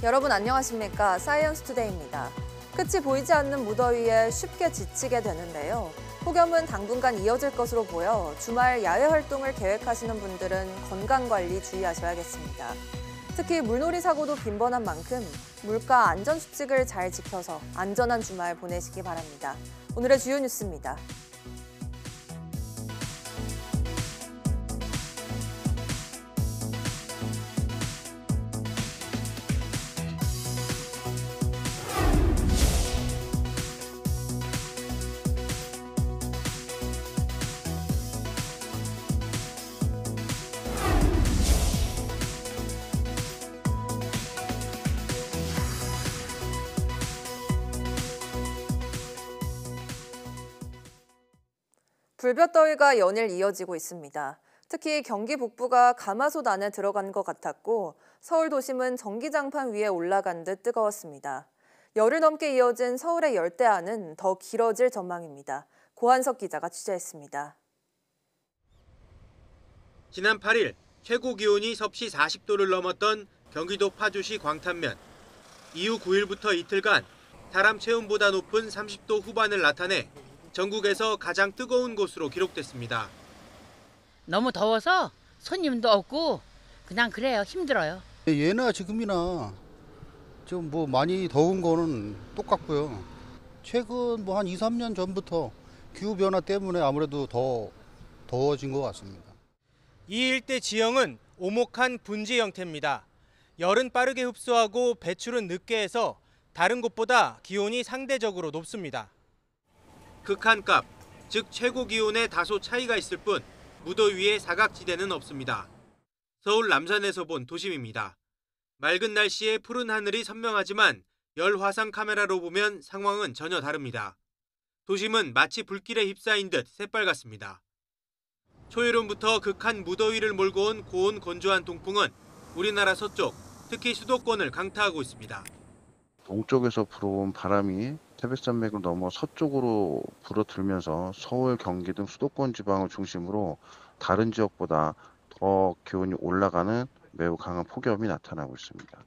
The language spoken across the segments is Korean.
여러분 안녕하십니까? 사이언스 투데이입니다. 끝이 보이지 않는 무더위에 쉽게 지치게 되는데요. 폭염은 당분간 이어질 것으로 보여 주말 야외 활동을 계획하시는 분들은 건강관리 주의하셔야겠습니다. 특히 물놀이 사고도 빈번한 만큼 물가 안전 수칙을 잘 지켜서 안전한 주말 보내시기 바랍니다. 오늘의 주요 뉴스입니다. 불볕더위가 연일 이어지고 있습니다. 특히 경기 북부가 가마솥 안에 들어간 것 같았고 서울 도심은 전기장판 위에 올라간 듯 뜨거웠습니다. 열흘 넘게 이어진 서울의 열대야는 더 길어질 전망입니다. 고한석 기자가 취재했습니다. 지난 8일 최고 기온이 섭씨 40도를 넘었던 경기도 파주시 광탄면. 이후 9일부터 이틀간 사람 체온보다 높은 30도 후반을 나타내 전국에서 가장 뜨거운 곳으로 기록됐습니다. 너무 더워서 손님도 없고 그냥 그래요. 힘들어요. 예나 지금이나 좀 뭐 많이 더운 거는 똑같고요. 최근 뭐 한 2, 3년 전부터 기후변화 때문에 아무래도 더 더워진 것 같습니다. 이 일대 지형은 오목한 분지 형태입니다. 열은 빠르게 흡수하고 배출은 늦게 해서 다른 곳보다 기온이 상대적으로 높습니다. 극한값, 즉 최고 기온에 다소 차이가 있을 뿐 무더위에 사각지대는 없습니다. 서울 남산에서 본 도심입니다. 맑은 날씨에 푸른 하늘이 선명하지만 열 화상 카메라로 보면 상황은 전혀 다릅니다. 도심은 마치 불길에 휩싸인 듯 새빨갛습니다. 초여름부터 극한 무더위를 몰고 온 고온 건조한 동풍은 우리나라 서쪽, 특히 수도권을 강타하고 있습니다. 동쪽에서 불어온 바람이 태백산맥을 넘어 서쪽으로 불어들면서 서울, 경기 등 수도권 지방을 중심으로 다른 지역보다 더 기온이 올라가는 매우 강한 폭염이 나타나고 있습니다.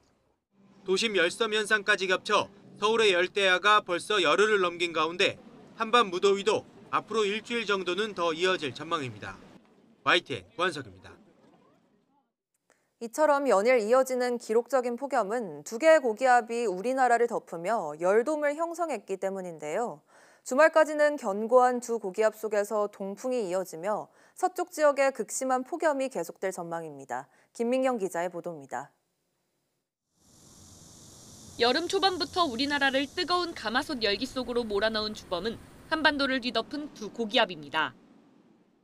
도심 열섬 현상까지 겹쳐 서울의 열대야가 벌써 열흘을 넘긴 가운데 한밤 무더위도 앞으로 일주일 정도는 더 이어질 전망입니다. YTN 고한석입니다. 이처럼 연일 이어지는 기록적인 폭염은 두 개의 고기압이 우리나라를 덮으며 열돔을 형성했기 때문인데요. 주말까지는 견고한 두 고기압 속에서 동풍이 이어지며 서쪽 지역의 극심한 폭염이 계속될 전망입니다. 김민경 기자의 보도입니다. 여름 초반부터 우리나라를 뜨거운 가마솥 열기 속으로 몰아넣은 주범은 한반도를 뒤덮은 두 고기압입니다.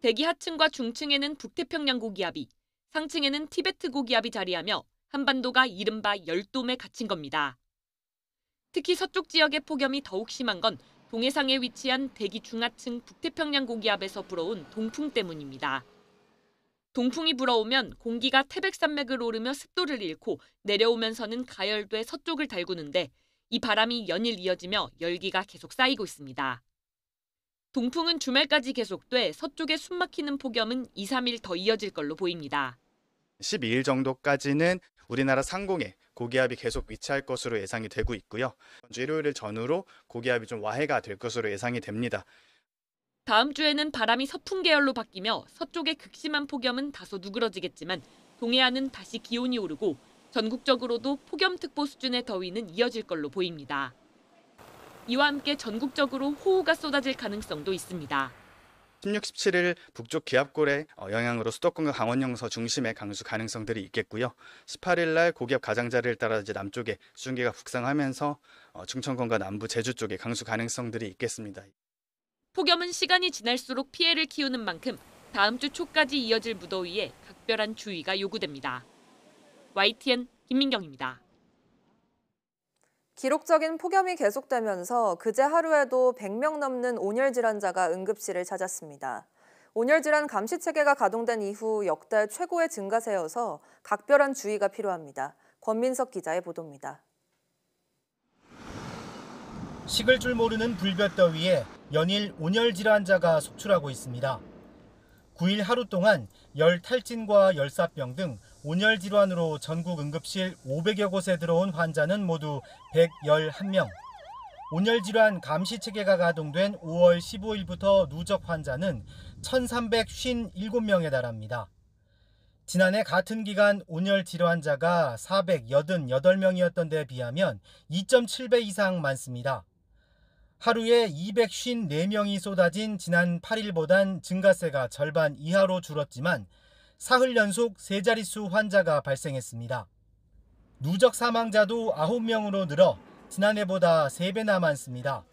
대기 하층과 중층에는 북태평양 고기압이, 상층에는 티베트 고기압이 자리하며 한반도가 이른바 열돔에 갇힌 겁니다. 특히 서쪽 지역의 폭염이 더욱 심한 건 동해상에 위치한 대기 중하층 북태평양 고기압에서 불어온 동풍 때문입니다. 동풍이 불어오면 공기가 태백산맥을 오르며 습도를 잃고 내려오면서는 가열돼 서쪽을 달구는데 이 바람이 연일 이어지며 열기가 계속 쌓이고 있습니다. 동풍은 주말까지 계속돼 서쪽에 숨막히는 폭염은 2, 3일 더 이어질 걸로 보입니다. 12일 정도까지는 우리나라 상공에 고기압이 계속 위치할 것으로 예상이 되고 있고요. 일요일 전후로 고기압이 좀 와해가 될 것으로 예상이 됩니다. 다음 주에는 바람이 서풍 계열로 바뀌며 서쪽의 극심한 폭염은 다소 누그러지겠지만 동해안은 다시 기온이 오르고 전국적으로도 폭염특보 수준의 더위는 이어질 걸로 보입니다. 이와 함께 전국적으로 호우가 쏟아질 가능성도 있습니다. 16, 17일 북쪽 기압골의 영향으로 수도권과 강원 영서 중심의 강수 가능성들이 있겠고요. 18일 날 고기압 가장자리를 따라 이제 남쪽에 수증기가 북상하면서 충청권과 남부 제주 쪽에 강수 가능성들이 있겠습니다. 폭염은 시간이 지날수록 피해를 키우는 만큼 다음 주 초까지 이어질 무더위에 각별한 주의가 요구됩니다. YTN 김민경입니다. 기록적인 폭염이 계속되면서 그제 하루에도 100명 넘는 온열 질환자가 응급실을 찾았습니다. 온열 질환 감시 체계가 가동된 이후 역대 최고의 증가세여서 각별한 주의가 필요합니다. 권민석 기자의 보도입니다. 식을 줄 모르는 불볕더위에 연일 온열 질환자가 속출하고 있습니다. 9일 하루 동안 열 탈진과 열사병 등 온열 질환으로 전국 응급실 500여 곳에 들어온 환자는 모두 111명. 온열 질환 감시 체계가 가동된 5월 15일부터 누적 환자는 1,357명에 달합니다. 지난해 같은 기간 온열 질환자가 488명이었던 데에 비하면 2.7배 이상 많습니다. 하루에 254명이 쏟아진 지난 8일보단 증가세가 절반 이하로 줄었지만 사흘 연속 세 자릿수 환자가 발생했습니다. 누적 사망자도 9명으로 늘어 지난해보다 3배나 많습니다.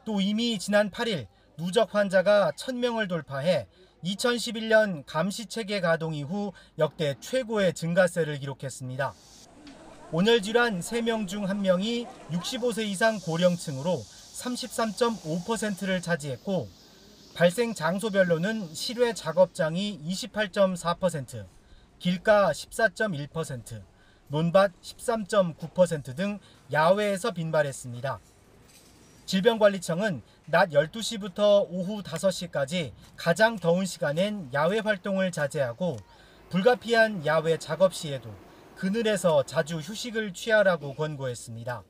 또 이미 지난 8일 누적 환자가 1,000명을 돌파해 2011년 감시체계 가동 이후 역대 최고의 증가세를 기록했습니다. 온열질환 3명 중 1명이 65세 이상 고령층으로 33.5%를 차지했고 발생 장소별로는 실외 작업장이 28.4%, 길가 14.1%, 논밭 13.9% 등 야외에서 빈발했습니다. 질병관리청은 낮 12시부터 오후 5시까지 가장 더운 시간엔 야외 활동을 자제하고 불가피한 야외 작업 시에도 그늘에서 자주 휴식을 취하라고 권고했습니다.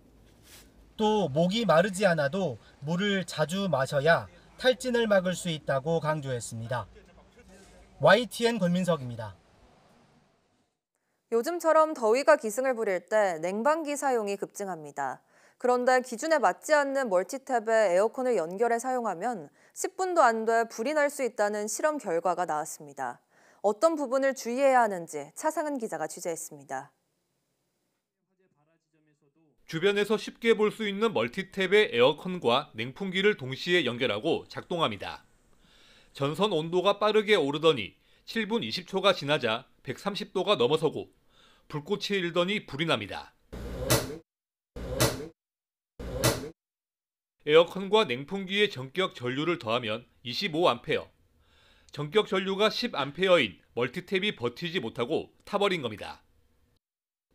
또 목이 마르지 않아도 물을 자주 마셔야 탈진을 막을 수 있다고 강조했습니다. YTN 권민석입니다. 요즘처럼 더위가 기승을 부릴 때 냉방기 사용이 급증합니다. 그런데 기준에 맞지 않는 멀티탭에 에어컨을 연결해 사용하면 10분도 안 돼 불이 날 수 있다는 실험 결과가 나왔습니다. 어떤 부분을 주의해야 하는지 차상은 기자가 취재했습니다. 주변에서 쉽게 볼 수 있는 멀티탭의 에어컨과 냉풍기를 동시에 연결하고 작동합니다. 전선 온도가 빠르게 오르더니 7분 20초가 지나자 130도가 넘어서고 불꽃이 일더니 불이 납니다. 에어컨과 냉풍기의 전격 전류를 더하면 25A, 전격 전류가 10A인 멀티탭이 버티지 못하고 타버린 겁니다.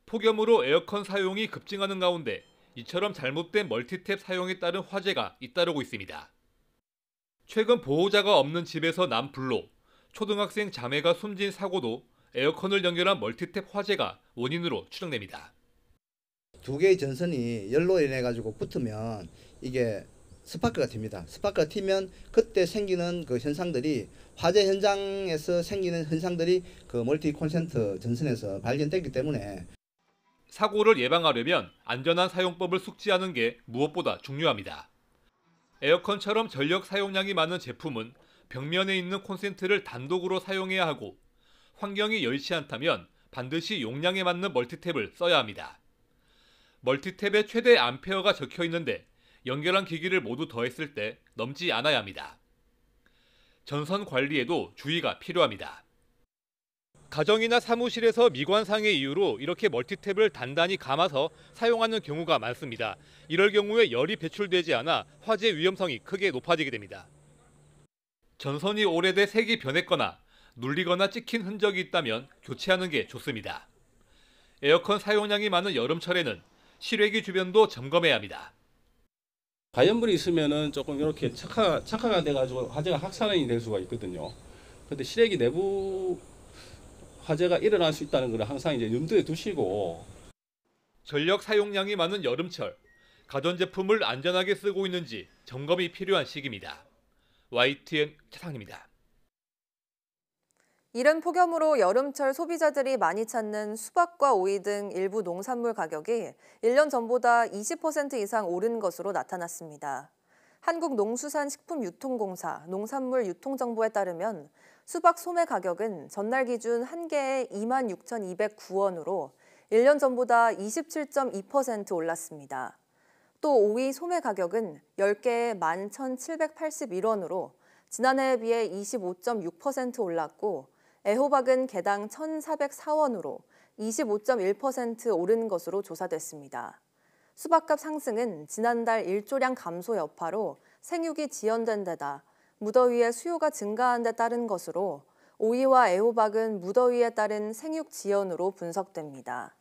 폭염으로 에어컨 사용이 급증하는 가운데 이처럼 잘못된 멀티탭 사용에 따른 화재가 잇따르고 있습니다. 최근 보호자가 없는 집에서 난 불로 초등학생 자매가 숨진 사고도 에어컨을 연결한 멀티탭 화재가 원인으로 추정됩니다. 두 개의 전선이 열로 인해 가지고 붙으면 이게 스파크가 튑니다. 스파크가 튀면 그때 생기는 그 현상들이 화재 현장에서 생기는 현상들이 그 멀티 콘센트 전선에서 발견됐기 때문에 사고를 예방하려면 안전한 사용법을 숙지하는 게 무엇보다 중요합니다. 에어컨처럼 전력 사용량이 많은 제품은 벽면에 있는 콘센트를 단독으로 사용해야 하고 환경이 여의치 않다면 반드시 용량에 맞는 멀티탭을 써야 합니다. 멀티탭에 최대 암페어가 적혀 있는데 연결한 기기를 모두 더했을 때 넘지 않아야 합니다. 전선 관리에도 주의가 필요합니다. 가정이나 사무실에서 미관상의 이유로 이렇게 멀티탭을 단단히 감아서 사용하는 경우가 많습니다. 이럴 경우에 열이 배출되지 않아 화재 위험성이 크게 높아지게 됩니다. 전선이 오래돼 색이 변했거나 눌리거나 찍힌 흔적이 있다면 교체하는 게 좋습니다. 에어컨 사용량이 많은 여름철에는 실외기 주변도 점검해야 합니다. 가연불이 있으면은 조금 이렇게 착화가 돼가지고 화재가 확산이 될 수가 있거든요. 그런데 실외기 내부 화재가 일어날 수 있다는 걸 항상 이제 염두에 두시고 전력 사용량이 많은 여름철 가전제품을 안전하게 쓰고 있는지 점검이 필요한 시기입니다. YTN 차상입니다. 이른 폭염으로 여름철 소비자들이 많이 찾는 수박과 오이 등 일부 농산물 가격이 1년 전보다 20% 이상 오른 것으로 나타났습니다. 한국농수산식품유통공사 농산물유통정보에 따르면 수박 소매 가격은 전날 기준 한 개에 26,209원으로 1년 전보다 27.2% 올랐습니다. 또 오이 소매 가격은 10개에 11,781원으로 지난해에 비해 25.6% 올랐고 애호박은 개당 1,404원으로 25.1% 오른 것으로 조사됐습니다. 수박값 상승은 지난달 일조량 감소 여파로 생육이 지연된 데다 무더위에 수요가 증가한 데 따른 것으로 오이와 애호박은 무더위에 따른 생육 지연으로 분석됩니다.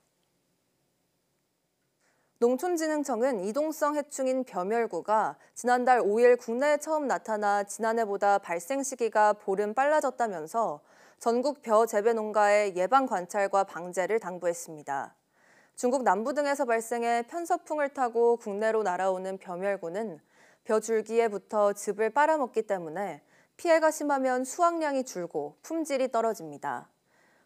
농촌진흥청은 이동성 해충인 벼멸구가 지난달 5일 국내에 처음 나타나 지난해보다 발생 시기가 보름 빨라졌다면서 전국 벼 재배 농가의 예방 관찰과 방제를 당부했습니다. 중국 남부 등에서 발생해 편서풍을 타고 국내로 날아오는 벼멸구는 벼 줄기에 붙어 즙을 빨아먹기 때문에 피해가 심하면 수확량이 줄고 품질이 떨어집니다.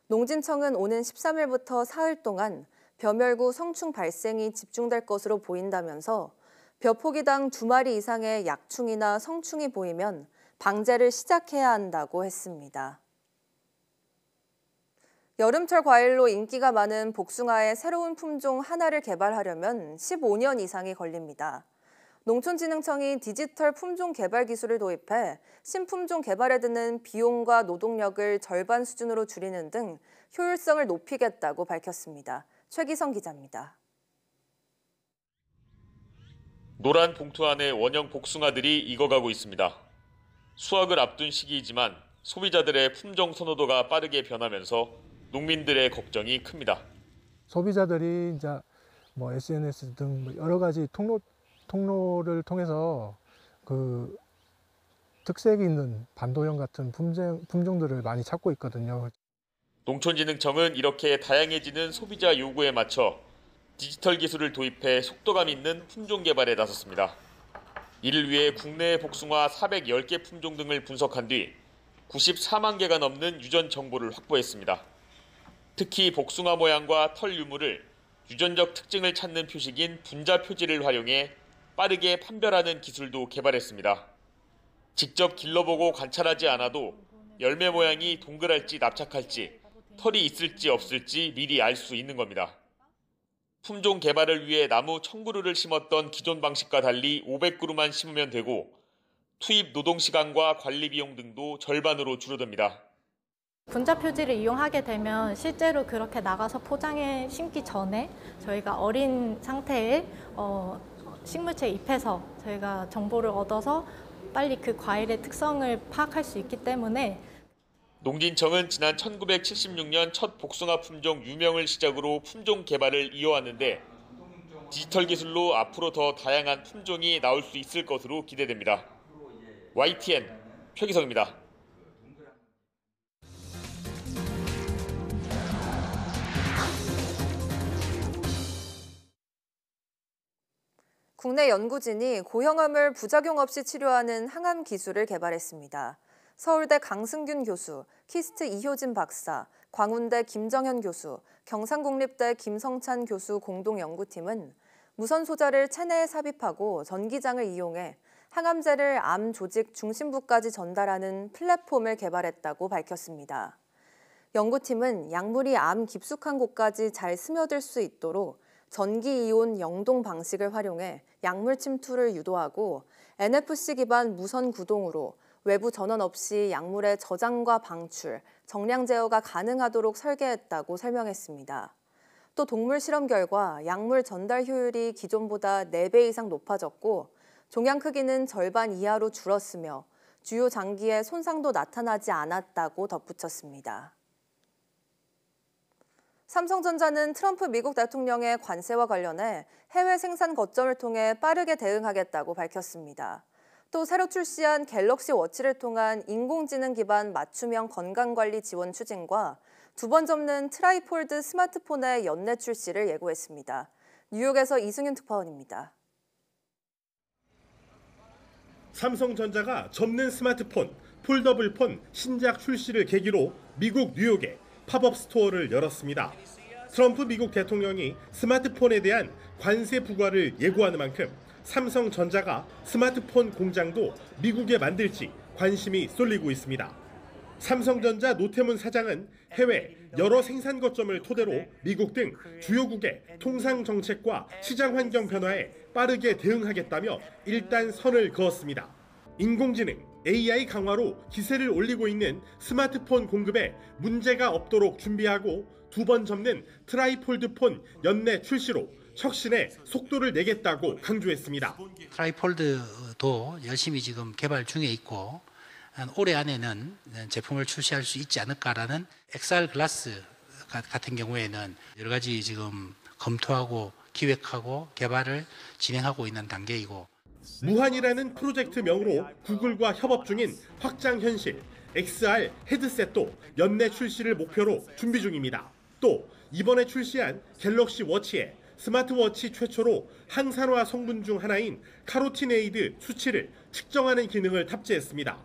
농진청은 오는 13일부터 사흘 동안 벼멸구 성충 발생이 집중될 것으로 보인다면서 벼포기당 2마리 이상의 약충이나 성충이 보이면 방제를 시작해야 한다고 했습니다. 여름철 과일로 인기가 많은 복숭아의 새로운 품종 하나를 개발하려면 15년 이상이 걸립니다. 농촌진흥청이 디지털 품종 개발 기술을 도입해 신품종 개발에 드는 비용과 노동력을 절반 수준으로 줄이는 등 효율성을 높이겠다고 밝혔습니다. 최기성 기자입니다. 노란 봉투 안에 원형 복숭아들이 익어가고 있습니다. 수확을 앞둔 시기이지만 소비자들의 품종 선호도가 빠르게 변하면서 농민들의 걱정이 큽니다. 소비자들이 이제 SNS 등 여러 가지 통로를 통해서 그 특색 있는 반도형 같은 품종들을 많이 찾고 있거든요. 농촌진흥청은 이렇게 다양해지는 소비자 요구에 맞춰 디지털 기술을 도입해 속도감 있는 품종 개발에 나섰습니다. 이를 위해 국내 복숭아 410개 품종 등을 분석한 뒤 94만 개가 넘는 유전 정보를 확보했습니다. 특히 복숭아 모양과 털 유무를 유전적 특징을 찾는 표식인 분자 표지를 활용해 빠르게 판별하는 기술도 개발했습니다. 직접 길러보고 관찰하지 않아도 열매 모양이 동그랄지 납작할지 털이 있을지 없을지 미리 알 수 있는 겁니다. 품종 개발을 위해 나무 1000그루를 심었던 기존 방식과 달리 500그루만 심으면 되고 투입 노동 시간과 관리 비용 등도 절반으로 줄어듭니다. 분자 표지를 이용하게 되면 실제로 그렇게 나가서 포장해 심기 전에 저희가 어린 상태의 식물체에 입혀서 저희가 정보를 얻어서 빨리 그 과일의 특성을 파악할 수 있기 때문에 농진청은 지난 1976년 첫 복숭아 품종 유명을 시작으로 품종 개발을 이어왔는데 디지털 기술로 앞으로 더 다양한 품종이 나올 수 있을 것으로 기대됩니다. YTN 최기성입니다. 국내 연구진이 고형암을 부작용 없이 치료하는 항암 기술을 개발했습니다. 서울대 강승균 교수, 키스트 이효진 박사, 광운대 김정현 교수, 경상국립대 김성찬 교수 공동연구팀은 무선 소자를 체내에 삽입하고 전기장을 이용해 항암제를 암 조직 중심부까지 전달하는 플랫폼을 개발했다고 밝혔습니다. 연구팀은 약물이 암 깊숙한 곳까지 잘 스며들 수 있도록 전기이온 영동 방식을 활용해 약물 침투를 유도하고 NFC 기반 무선 구동으로 외부 전원 없이 약물의 저장과 방출, 정량 제어가 가능하도록 설계했다고 설명했습니다. 또 동물 실험 결과 약물 전달 효율이 기존보다 4배 이상 높아졌고 종양 크기는 절반 이하로 줄었으며 주요 장기에 손상도 나타나지 않았다고 덧붙였습니다. 삼성전자는 트럼프 미국 대통령의 관세와 관련해 해외 생산 거점을 통해 빠르게 대응하겠다고 밝혔습니다. 또 새로 출시한 갤럭시 워치를 통한 인공지능 기반 맞춤형 건강관리 지원 추진과 2번 접는 트라이폴드 스마트폰의 연내 출시를 예고했습니다. 뉴욕에서 이승윤 특파원입니다. 삼성전자가 접는 스마트폰, 폴더블폰 신작 출시를 계기로 미국 뉴욕에 팝업 스토어를 열었습니다. 트럼프 미국 대통령이 스마트폰에 대한 관세 부과를 예고하는 만큼 삼성전자가 스마트폰 공장도 미국에 만들지 관심이 쏠리고 있습니다. 삼성전자 노태문 사장은 해외 여러 생산 거점을 토대로 미국 등 주요국의 통상 정책과 시장 환경 변화에 빠르게 대응하겠다며 일단 선을 그었습니다. 인공지능, AI 강화로 기세를 올리고 있는 스마트폰 공급에 문제가 없도록 준비하고 2번 접는 트라이폴드 폰 연내 출시로 혁신의 속도를 내겠다고 강조했습니다. 트라이폴드도 열심히 지금 개발 중에 있고 올해 안에는 제품을 출시할 수 있지 않을까라는 XR 글라스 같은 경우에는 여러 가지 지금 검토하고 기획하고 개발을 진행하고 있는 단계이고 무한이라는 프로젝트명으로 구글과 협업 중인 확장 현실 XR 헤드셋도 연내 출시를 목표로 준비 중입니다. 또 이번에 출시한 갤럭시 워치에 스마트워치 최초로 항산화 성분 중 하나인 카로티네이드 수치를 측정하는 기능을 탑재했습니다.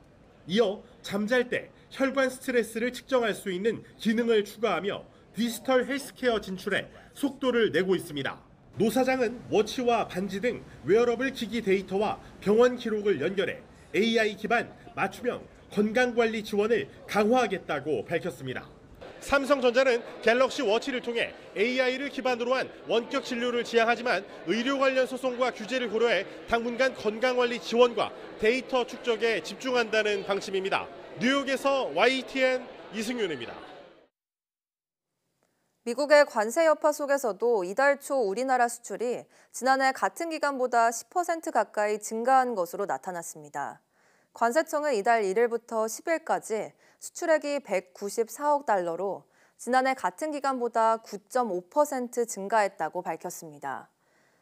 이어 잠잘 때 혈관 스트레스를 측정할 수 있는 기능을 추가하며 디지털 헬스케어 진출에 속도를 내고 있습니다. 노 사장은 워치와 반지 등 웨어러블 기기 데이터와 병원 기록을 연결해 AI 기반 맞춤형 건강관리 지원을 강화하겠다고 밝혔습니다. 삼성전자는 갤럭시 워치를 통해 AI를 기반으로 한 원격 진료를 지향하지만 의료 관련 소송과 규제를 고려해 당분간 건강관리 지원과 데이터 축적에 집중한다는 방침입니다. 뉴욕에서 YTN 이승윤입니다. 미국의 관세 여파 속에서도 이달 초 우리나라 수출이 지난해 같은 기간보다 10% 가까이 증가한 것으로 나타났습니다. 관세청은 이달 1일부터 10일까지 수출액이 194억 달러로 지난해 같은 기간보다 9.5% 증가했다고 밝혔습니다.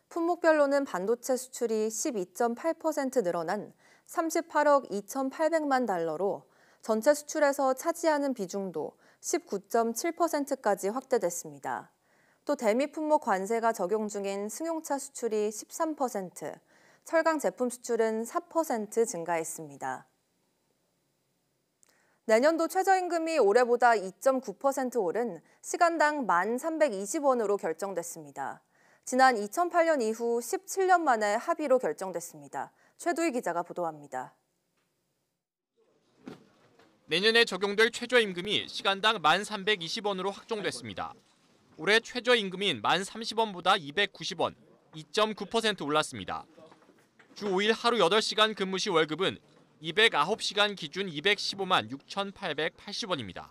품목별로는 반도체 수출이 12.8% 늘어난 38억 2,800만 달러로 전체 수출에서 차지하는 비중도 19.7%까지 확대됐습니다. 또 대미 품목 관세가 적용 중인 승용차 수출이 13%, 철강 제품 수출은 4% 증가했습니다. 내년도 최저임금이 올해보다 2.9% 오른 시간당 1,320원으로 결정됐습니다. 지난 2008년 이후 17년 만에 합의로 결정됐습니다. 최두희 기자가 보도합니다. 내년에 적용될 최저임금이 시간당 1,320원으로 확정됐습니다. 올해 최저임금인 1,030원보다 290원, 2.9% 올랐습니다. 주 5일 하루 8시간 근무 시 월급은 209시간 기준 215만 6,880원입니다.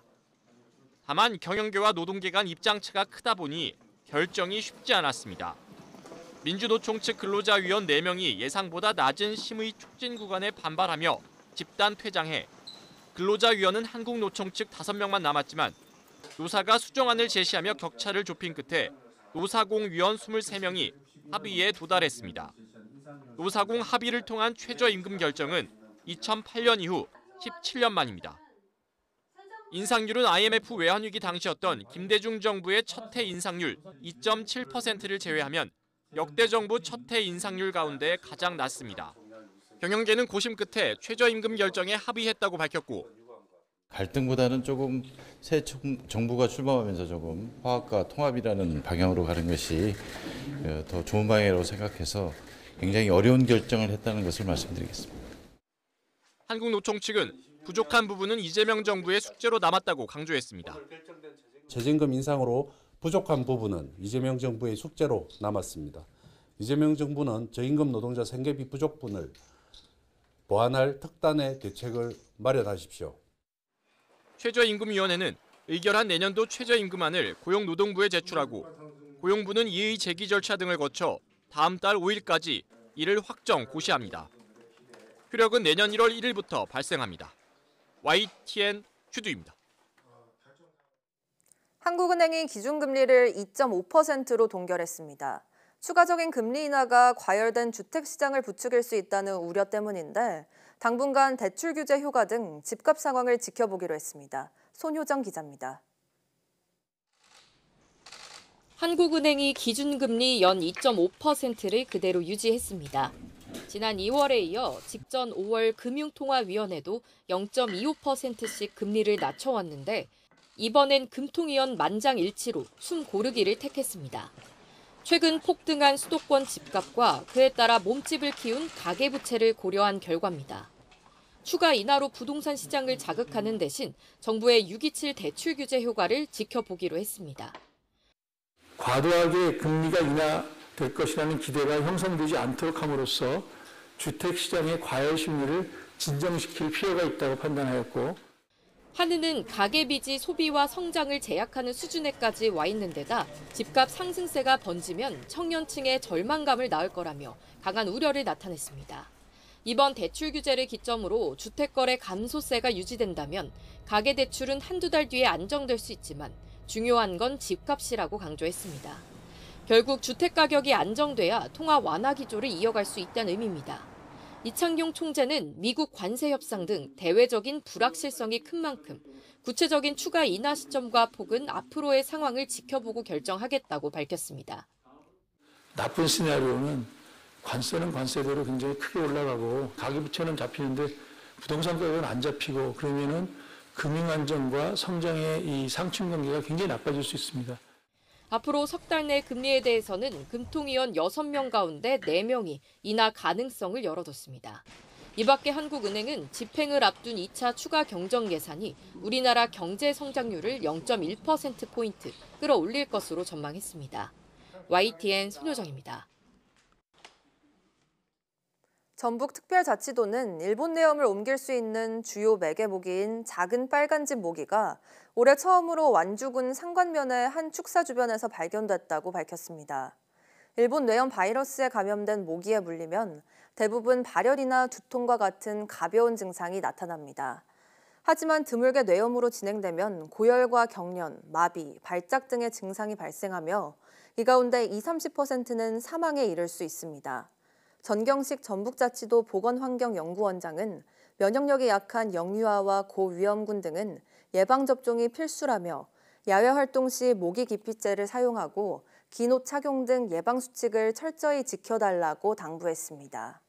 다만 경영계와 노동계 간 입장차가 크다 보니 결정이 쉽지 않았습니다. 민주노총 측 근로자위원 4명이 예상보다 낮은 심의 촉진 구간에 반발하며 집단 퇴장해 근로자위원은 한국노총 측 5명만 남았지만 노사가 수정안을 제시하며 격차를 좁힌 끝에 노사공위원 23명이 합의에 도달했습니다. 노사공 합의를 통한 최저임금 결정은 2008년 이후 17년 만입니다. 인상률은 IMF 외환위기 당시였던 김대중 정부의 첫해 인상률 2.7%를 제외하면 역대 정부 첫해 인상률 가운데 가장 낮습니다. 경영계는 고심 끝에 최저임금 결정에 합의했다고 밝혔고 갈등보다는 조금 새 정부가 출범하면서 조금 화합과 통합이라는 방향으로 가는 것이 더 좋은 방향이라고 생각해서 굉장히 어려운 결정을 했다는 것을 말씀드리겠습니다. 한국노총 측은 부족한 부분은 이재명 정부의 숙제로 남았다고 강조했습니다. 최저임금 인상으로 부족한 부분은 이재명 정부의 숙제로 남았습니다. 이재명 정부는 저임금 노동자 생계비 부족분을 보완할 특단의 대책을 마련하십시오. 최저임금위원회는 의결한 내년도 최저임금안을 고용노동부에 제출하고 고용부는 이의 제기 절차 등을 거쳐 다음 달 5일까지 이를 확정 고시합니다. 효력은 내년 1월 1일부터 발생합니다. YTN 최두입니다. 한국은행이 기준금리를 2.5%로 동결했습니다. 추가적인 금리 인하가 과열된 주택시장을 부추길 수 있다는 우려 때문인데 당분간 대출 규제 효과 등 집값 상황을 지켜보기로 했습니다. 손효정 기자입니다. 한국은행이 기준금리 연 2.5%를 그대로 유지했습니다. 지난 2월에 이어 직전 5월 금융통화위원회도 0.25%씩 금리를 낮춰왔는데 이번엔 금통위원 만장일치로 숨 고르기를 택했습니다. 최근 폭등한 수도권 집값과 그에 따라 몸집을 키운 가계부채를 고려한 결과입니다. 추가 인하로 부동산 시장을 자극하는 대신 정부의 6.27 대출 규제 효과를 지켜보기로 했습니다. 과도하게 금리가 인하될 것이라는 기대가 형성되지 않도록 함으로써 주택시장의 과열 심리를 진정시킬 필요가 있다고 판단하였고 한은은 가계비지 소비와 성장을 제약하는 수준에까지 와 있는 데다 집값 상승세가 번지면 청년층의 절망감을 낳을 거라며 강한 우려를 나타냈습니다. 이번 대출 규제를 기점으로 주택거래 감소세가 유지된다면 가계대출은 한두 달 뒤에 안정될 수 있지만 중요한 건 집값이라고 강조했습니다. 결국 주택가격이 안정돼야 통화 완화 기조를 이어갈 수 있다는 의미입니다. 이창용 총재는 미국 관세 협상 등 대외적인 불확실성이 큰 만큼 구체적인 추가 인하 시점과 폭은 앞으로의 상황을 지켜보고 결정하겠다고 밝혔습니다. 나쁜 시나리오는 관세는 관세대로 굉장히 크게 올라가고 가계부채는 잡히는데 부동산 가격은 안 잡히고 그러면은 금융 안정과 성장의 이 상충 관계가 굉장히 나빠질 수 있습니다. 앞으로 석 달 내 금리에 대해서는 금통위원 6명 가운데 4명이 인하 가능성을 열어뒀습니다. 이 밖에 한국은행은 집행을 앞둔 2차 추가 경정 예산이 우리나라 경제 성장률을 0.1%포인트 끌어올릴 것으로 전망했습니다. YTN 손효정입니다. 전북특별자치도는 일본 내염을 옮길 수 있는 주요 매개 모기인 작은 빨간집 모기가 올해 처음으로 완주군 상관면의 한 축사 주변에서 발견됐다고 밝혔습니다. 일본 뇌염 바이러스에 감염된 모기에 물리면 대부분 발열이나 두통과 같은 가벼운 증상이 나타납니다. 하지만 드물게 뇌염으로 진행되면 고열과 경련, 마비, 발작 등의 증상이 발생하며 이 가운데 20-30%는 사망에 이를 수 있습니다. 전경식 전북자치도 보건환경연구원장은 면역력이 약한 영유아와 고위험군 등은 예방접종이 필수라며 야외활동 시 모기 기피제를 사용하고 긴 옷 착용 등 예방수칙을 철저히 지켜달라고 당부했습니다.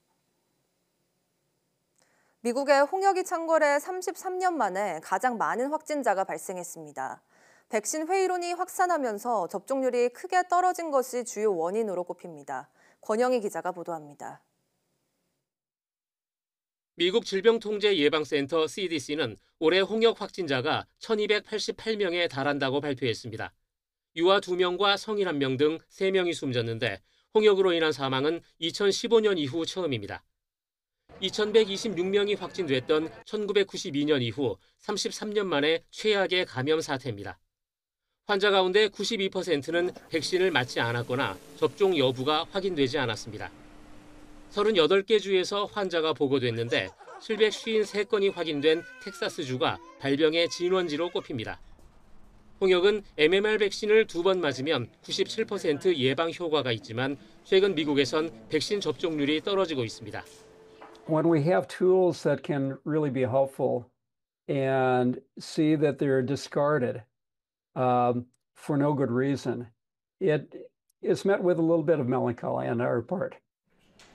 미국의 홍역이 창궐해 33년 만에 가장 많은 확진자가 발생했습니다. 백신 회의론이 확산하면서 접종률이 크게 떨어진 것이 주요 원인으로 꼽힙니다. 권영희 기자가 보도합니다. 미국 질병통제예방센터 CDC는 올해 홍역 확진자가 1,288명에 달한다고 발표했습니다. 유아 2명과 성인 1명 등 3명이 숨졌는데 홍역으로 인한 사망은 2015년 이후 처음입니다. 2,126명이 확진됐던 1992년 이후 33년 만에 최악의 감염 사태입니다. 환자 가운데 92%는 백신을 맞지 않았거나 접종 여부가 확인되지 않았습니다. 38개 주에서 환자가 보고됐는데 753건이 확인된 텍사스주가 발병의 진원지로 꼽힙니다. 홍역은 MMR 백신을 2번 맞으면 97% 예방 효과가 있지만 최근 미국에선 백신 접종률이 떨어지고 있습니다. When we have tools that can really be helpful and see that they're discarded for no good reason, it is met with a little bit of melancholy on our part.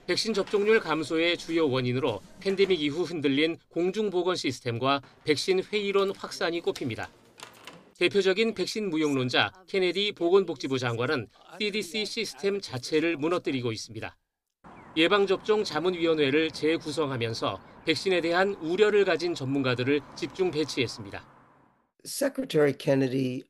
백신 접종률 감소의 주요 원인으로 팬데믹 이후 흔들린 공중보건 시스템과 백신 회의론 확산이 꼽힙니다. 대표적인 백신 무용론자 케네디 보건복지부 장관은 CDC 시스템 자체를 무너뜨리고 있습니다. 예방접종 자문위원회를 재구성하면서 백신에 대한 우려를 가진 전문가들을 집중 배치했습니다. Secretary Kennedy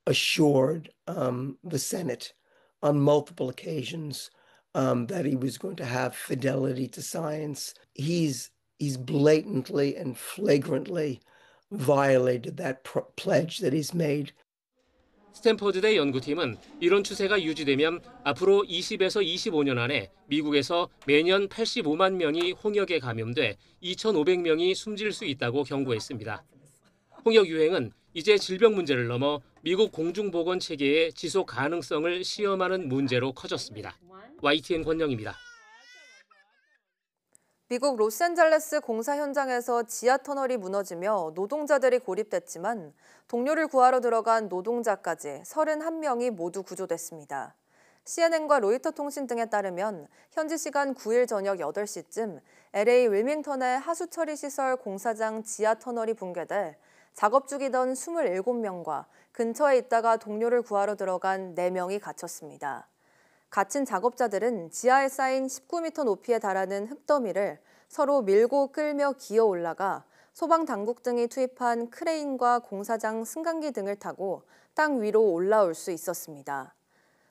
assured the Senate on multiple occasions that he was going to have fidelity to science. He's blatantly and flagrantly violated that pledge that he's made. 스탠퍼드대 연구팀은 이런 추세가 유지되면 앞으로 20에서 25년 안에 미국에서 매년 85만 명이 홍역에 감염돼 2,500명이 숨질 수 있다고 경고했습니다. 홍역 유행은 이제 질병 문제를 넘어 미국 공중보건 체계의 지속 가능성을 시험하는 문제로 커졌습니다. YTN 권영입니다. 미국 로스앤젤레스 공사 현장에서 지하 터널이 무너지며 노동자들이 고립됐지만 동료를 구하러 들어간 노동자까지 31명이 모두 구조됐습니다. CNN과 로이터 통신 등에 따르면 현지 시간 9일 저녁 8시쯤 LA 윌밍턴의 하수처리 시설 공사장 지하 터널이 붕괴돼 작업 중이던 27명과 근처에 있다가 동료를 구하러 들어간 4명이 갇혔습니다. 갇힌 작업자들은 지하에 쌓인 19m 높이에 달하는 흙더미를 서로 밀고 끌며 기어 올라가 소방당국 등이 투입한 크레인과 공사장 승강기 등을 타고 땅 위로 올라올 수 있었습니다.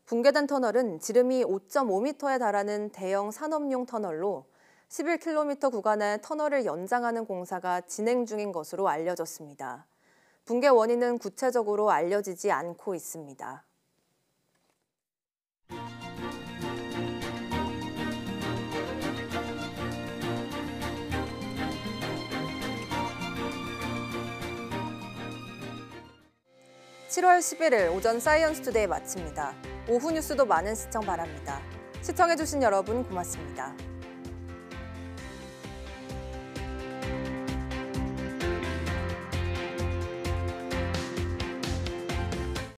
붕괴된 터널은 지름이 5.5m에 달하는 대형 산업용 터널로 11km 구간의 터널을 연장하는 공사가 진행 중인 것으로 알려졌습니다. 붕괴 원인은 구체적으로 알려지지 않고 있습니다. (7월 11일) 오전 사이언스 투데이 마칩니다. 오후 뉴스도 많은 시청 바랍니다. 시청해주신 여러분 고맙습니다.